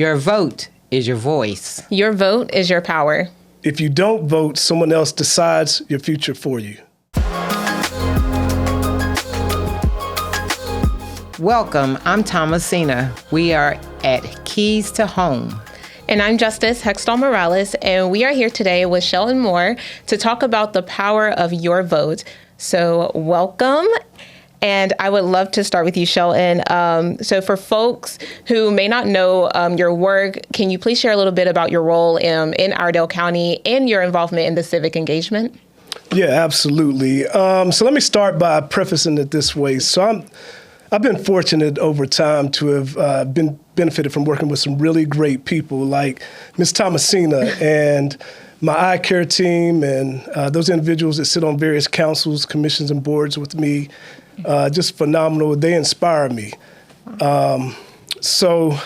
Your vote is your voice. Your vote is your power. If you don't vote, someone else decides your future for you. Welcome, I'm Tommacena. We are at Keys to Home. And I'm Justice Hextall Morales, and we are here today with Shelton Moore to talk about the power of your vote. So welcome. And I would love to start with you, Shelton. So for folks who may not know your work, can you please share a little bit about your role in Iredell County and your involvement in the civic engagement? Yeah, absolutely. So let me start by prefacing it this way. So I've been fortunate over time to have been benefited from working with some really great people like Ms. Tommacena and my eye care team and those individuals that sit on various councils, commissions, and boards with me. Just phenomenal. They inspire me. So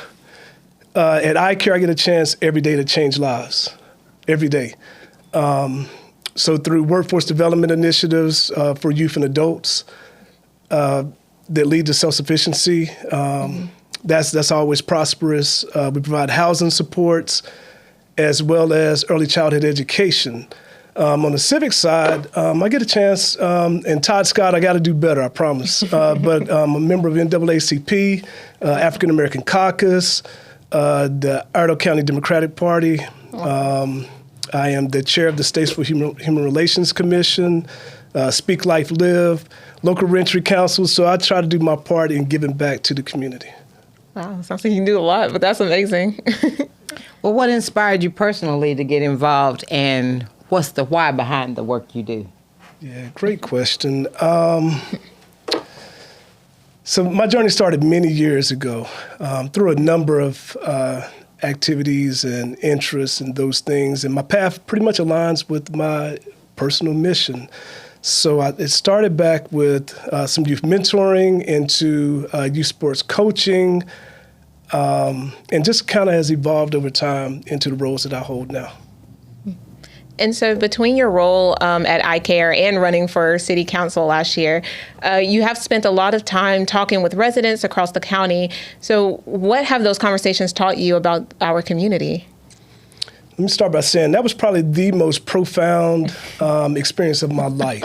at eye care, I get a chance every day to change lives, every day. So through workforce development initiatives for youth and adults, that lead to self-sufficiency. That's always prosperous. We provide housing supports as well as early childhood education. On the civic side, I get a chance, and Todd Scott, I got to do better, I promise. But I'm a member of NAACP, African American Caucus, the Iredell County Democratic Party. I am the chair of the Statesville Human Relations Commission, Speak Life Live, local reentry council. So I try to do my part in giving back to the community. Wow, sounds like you can do a lot, but that's amazing. Well, what inspired you personally to get involved, and what's the why behind the work you do? Yeah, great question. So my journey started many years ago through a number of activities and interests and those things. And my path pretty much aligns with my personal mission. So it started back with some youth mentoring into youth sports coaching, and just kind of has evolved over time into the roles that I hold now. And so between your role at iCare and running for city council last year, you have spent a lot of time talking with residents across the county. So what have those conversations taught you about our community? Let me start by saying that was probably the most profound experience of my life.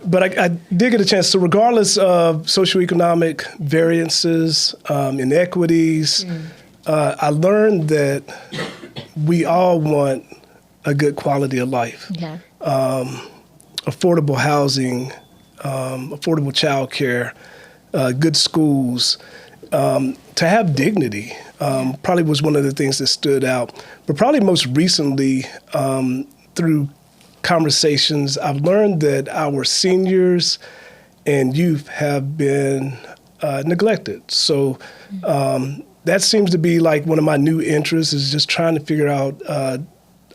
But I did get a chance. So regardless of socioeconomic variances, inequities, I learned that we all want a good quality of life. Yeah. Affordable housing, affordable childcare, good schools, to have dignity. Probably was one of the things that stood out. But probably most recently, through conversations, I've learned that our seniors and youth have been neglected. So that seems to be like one of my new interests, is just trying to figure out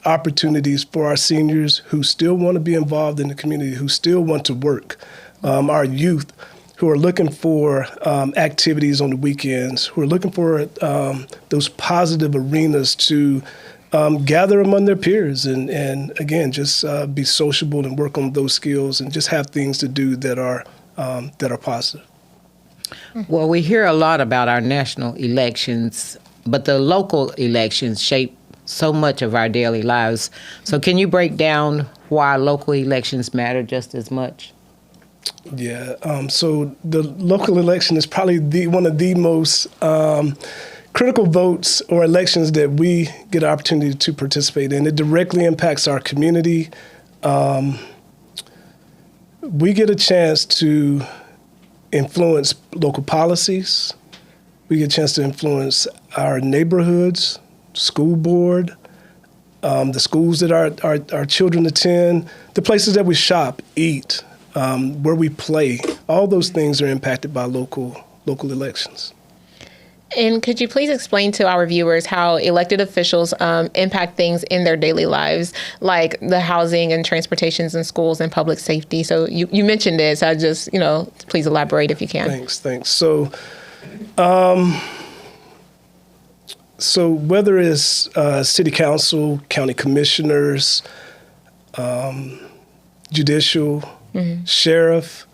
opportunities for our seniors who still want to be involved in the community, who still want to work. Our youth who are looking for activities on the weekends, who are looking for those positive arenas to gather among their peers and again, just be sociable and work on those skills and just have things to do that are positive. Well, we hear a lot about our national elections, but the local elections shape so much of our daily lives. So can you break down why local elections matter just as much? Yeah, so the local election is probably one of the most critical votes or elections that we get an opportunity to participate in. It directly impacts our community. We get a chance to influence local policies. We get a chance to influence our neighborhoods, school board, the schools that our children attend, the places that we shop, eat, where we play. All those things are impacted by local elections. And could you please explain to our viewers how elected officials impact things in their daily lives, like the housing and transportations and schools and public safety? So you mentioned it, so I just, please elaborate if you can. Thanks. So whether it's city council, county commissioners, judicial, sheriff,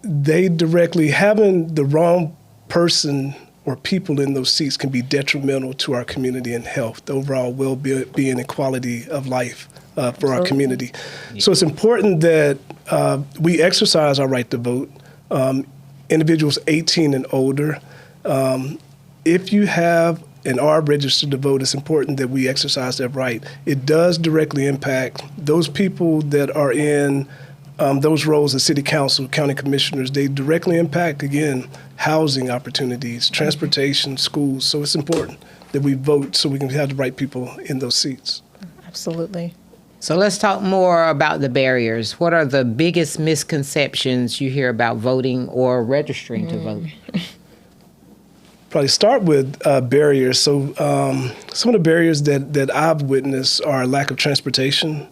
they directly having the wrong person or people in those seats can be detrimental to our community and health, the overall well-being and quality of life for our community. So it's important that we exercise our right to vote. Individuals 18 and older, if you have and are registered to vote, it's important that we exercise that right. It does directly impact those people that are in those roles as city council, county commissioners. They directly impact, again, housing opportunities, transportation, schools. So it's important that we vote so we can have the right people in those seats. Absolutely. So let's talk more about the barriers. What are the biggest misconceptions you hear about voting or registering to vote? Probably start with barriers. So some of the barriers that I've witnessed are lack of transportation.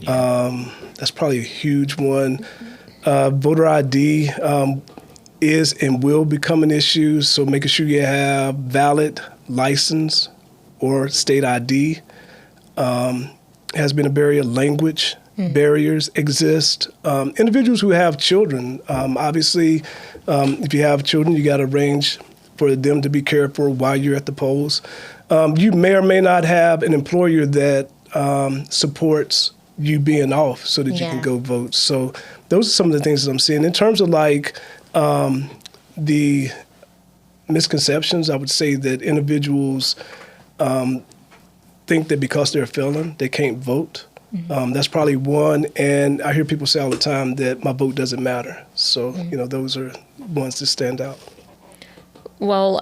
That's probably a huge one. Voter ID is and will become an issue, so making sure you have valid license or state ID has been a barrier. Language barriers exist. Individuals who have children, obviously, if you have children, you got to arrange for them to be cared for while you're at the polls. You may or may not have an employer that supports you being off so that you can go vote. So those are some of the things that I'm seeing. In terms of like the misconceptions, I would say that individuals think that because they're a felon, they can't vote. That's probably one. And I hear people say all the time that my vote doesn't matter. So, those are ones that stand out. Well,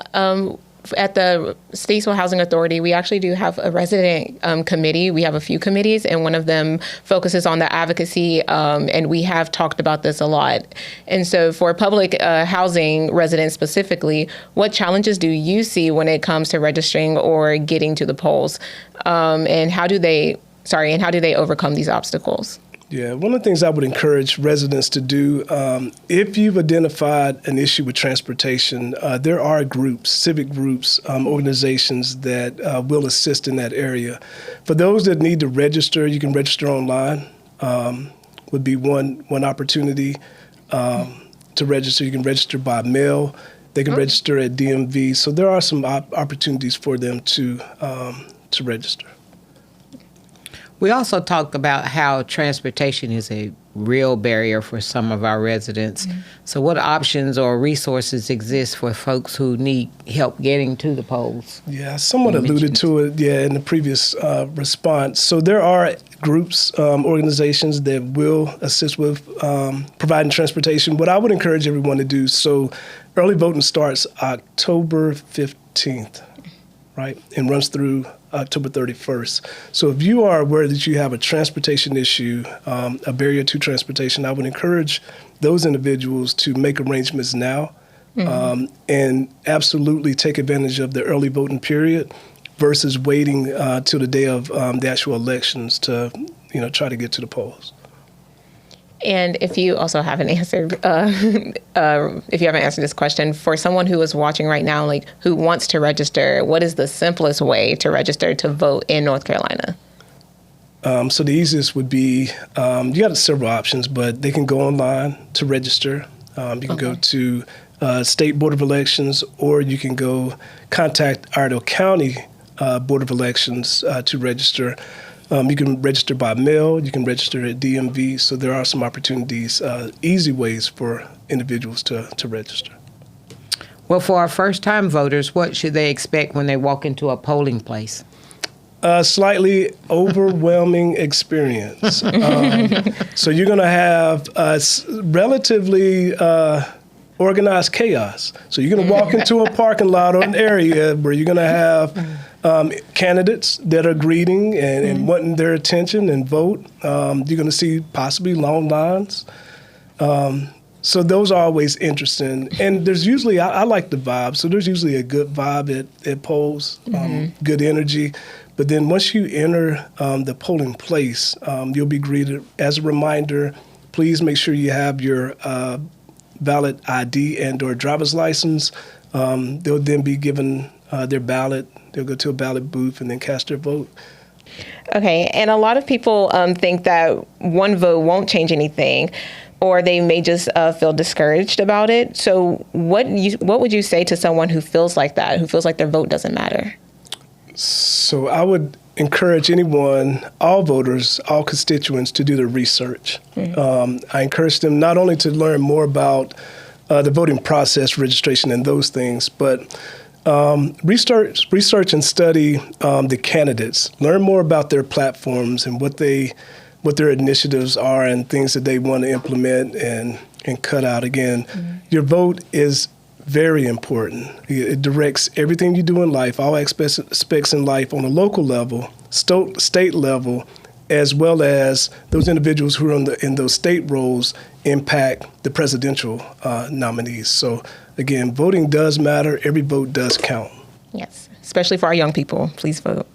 at the Statesville Housing Authority, we actually do have a resident committee. We have a few committees, and one of them focuses on the advocacy, and we have talked about this a lot. And so for public housing residents specifically, what challenges do you see when it comes to registering or getting to the polls? And how do they overcome these obstacles? Yeah, one of the things I would encourage residents to do, if you've identified an issue with transportation, there are groups, civic groups, organizations that will assist in that area. For those that need to register, you can register online, would be one opportunity to register. You can register by mail. They can register at DMV. So there are some opportunities for them to register. We also talked about how transportation is a real barrier for some of our residents. So what options or resources exist for folks who need help getting to the polls? Yeah, someone alluded to it, in the previous response. So there are groups, organizations that will assist with providing transportation. What I would encourage everyone to do, so early voting starts October 15th, right, and runs through October 31st. So if you are aware that you have a transportation issue, a barrier to transportation, I would encourage those individuals to make arrangements now and absolutely take advantage of the early voting period versus waiting till the day of the actual elections to, try to get to the polls. And if you also haven't answered, if you haven't answered this question, for someone who is watching right now, like who wants to register, what is the simplest way to register to vote in North Carolina? So the easiest would be, you got several options, but they can go online to register. You can go to State Board of Elections, or you can go contact Iredell County Board of Elections to register. You can register by mail. You can register at DMV. So there are some opportunities, easy ways for individuals to register. Well, for our first-time voters, what should they expect when they walk into a polling place? Slightly overwhelming experience. So you're going to have relatively organized chaos. So you're going to walk into a parking lot or an area where you're going to have candidates that are greeting and wanting their attention and vote. You're going to see possibly long lines. So those are always interesting. And there's usually, I like the vibe, so there's usually a good vibe at polls, good energy. But then once you enter the polling place, you'll be greeted. As a reminder, please make sure you have your valid ID and or driver's license. They'll then be given their ballot. They'll go to a ballot booth and then cast their vote. Okay, and a lot of people think that one vote won't change anything. or they may just feel discouraged about it. So what would you say to someone who feels like that, who feels like their vote doesn't matter? So I would encourage anyone, all voters, all constituents, to do their research. I encourage them not only to learn more about the voting process, registration, and those things, but research and study the candidates. Learn more about their platforms and what their initiatives are and things that they want to implement and cut out. Again, your vote is very important. It directs everything you do in life, all aspects in life on a local level, state level, as well as those individuals who are in those state roles impact the presidential nominees. So again, voting does matter. Every vote does count. Yes, especially for our young people. Please vote.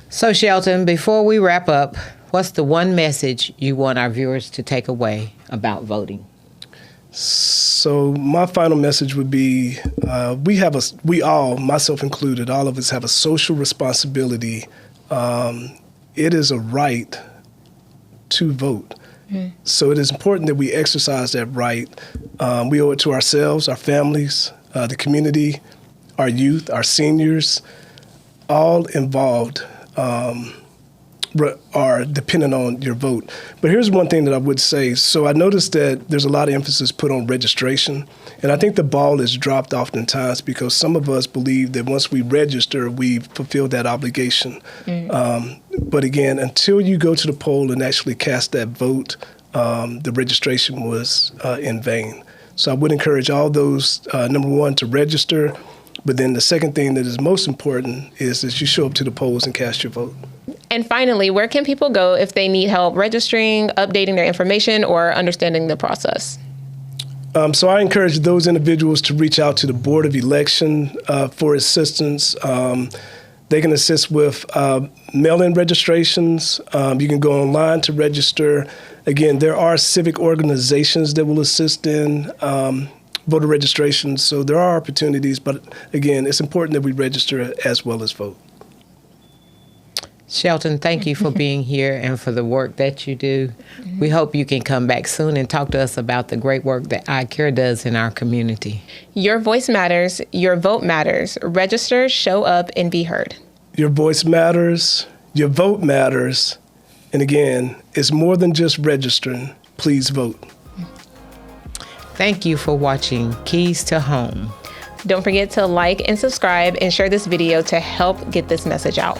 So Shelton, before we wrap up, what's the one message you want our viewers to take away about voting? So my final message would be, we all, myself included, all of us have a social responsibility. It is a right to vote. So it is important that we exercise that right. We owe it to ourselves, our families, the community, our youth, our seniors, all involved are dependent on your vote. But here's one thing that I would say. So I noticed that there's a lot of emphasis put on registration. And I think the ball is dropped oftentimes because some of us believe that once we register, we've fulfilled that obligation. But again, until you go to the poll and actually cast that vote, the registration was in vain. So I would encourage all those, number one, to register. But then the second thing that is most important is that you show up to the polls and cast your vote. And finally, where can people go if they need help registering, updating their information, or understanding the process? So I encourage those individuals to reach out to the Board of Election for assistance. They can assist with mail-in registrations. You can go online to register. Again, there are civic organizations that will assist in voter registration. So there are opportunities, but again, it's important that we register as well as vote. Shelton, thank you for being here and for the work that you do. We hope you can come back soon and talk to us about the great work that iCare does in our community. Your voice matters. Your vote matters. Register, show up, and be heard. Your voice matters. Your vote matters. And again, it's more than just registering. Please vote. Thank you for watching Keys to Home. Don't forget to like and subscribe and share this video to help get this message out.